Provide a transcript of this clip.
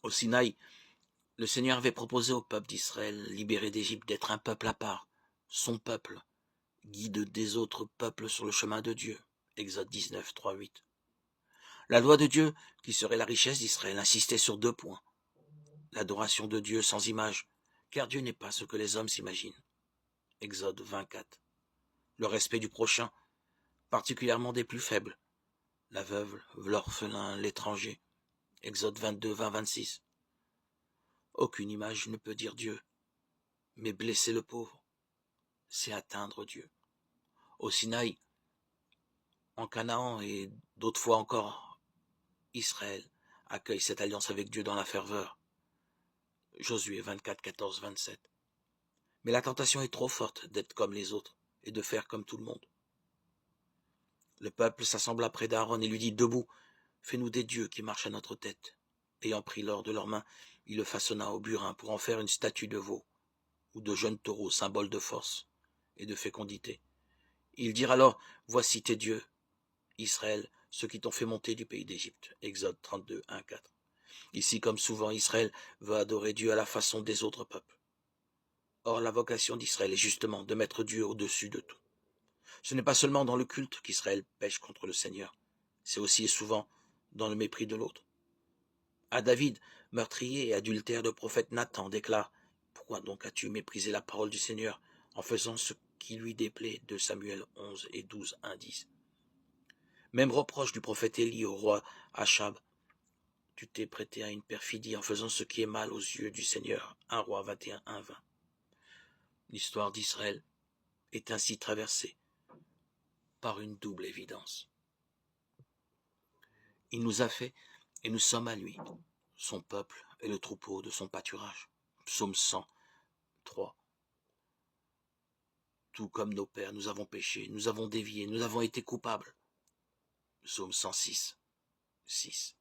Au Sinaï, le Seigneur avait proposé au peuple d'Israël, libéré d'Égypte, d'être un peuple à part, son peuple, guide des autres peuples sur le chemin de Dieu. Exode 19, 3, 8. La loi de Dieu, qui serait la richesse d'Israël, insistait sur 2 points. L'adoration de Dieu sans image, car Dieu n'est pas ce que les hommes s'imaginent. Exode 24. Le respect du prochain, particulièrement des plus faibles, la veuve, l'orphelin, l'étranger. Exode 22, 20, 26. Aucune image ne peut dire Dieu, mais blesser le pauvre, c'est atteindre Dieu. Au Sinaï, en Canaan et d'autres fois encore, Israël accueille cette alliance avec Dieu dans la ferveur. Josué 24, 14, 27. Mais la tentation est trop forte d'être comme les autres et de faire comme tout le monde. Le peuple s'assembla près d'Aaron et lui dit, debout, fais-nous des dieux qui marchent à notre tête. Ayant pris l'or de leurs mains, il le façonna au burin pour en faire une statue de veau ou de jeunes taureaux, symbole de force et de fécondité. Ils dirent alors, voici tes dieux, Israël, ceux qui t'ont fait monter du pays d'Égypte. Exode 32, 1, 4. Ici, comme souvent, Israël veut adorer Dieu à la façon des autres peuples. Or, la vocation d'Israël est justement de mettre Dieu au-dessus de tout. Ce n'est pas seulement dans le culte qu'Israël pêche contre le Seigneur, c'est aussi et souvent dans le mépris de l'autre. À David, meurtrier et adultère de prophète Nathan, déclare « Pourquoi donc as-tu méprisé la parole du Seigneur en faisant ce qui lui déplaît » de Samuel 11 et 12, 1, 10. Même reproche du prophète Élie au roi Achab. Tu t'es prêté à une perfidie en faisant ce qui est mal aux yeux du Seigneur. 1 Roi 21, 1, 20. L'histoire d'Israël est ainsi traversée par une double évidence. Il nous a fait et nous sommes à lui, son peuple et le troupeau de son pâturage. Psaume 103. Tout comme nos pères, nous avons péché, nous avons dévié, nous avons été coupables. Psaume 106, 6.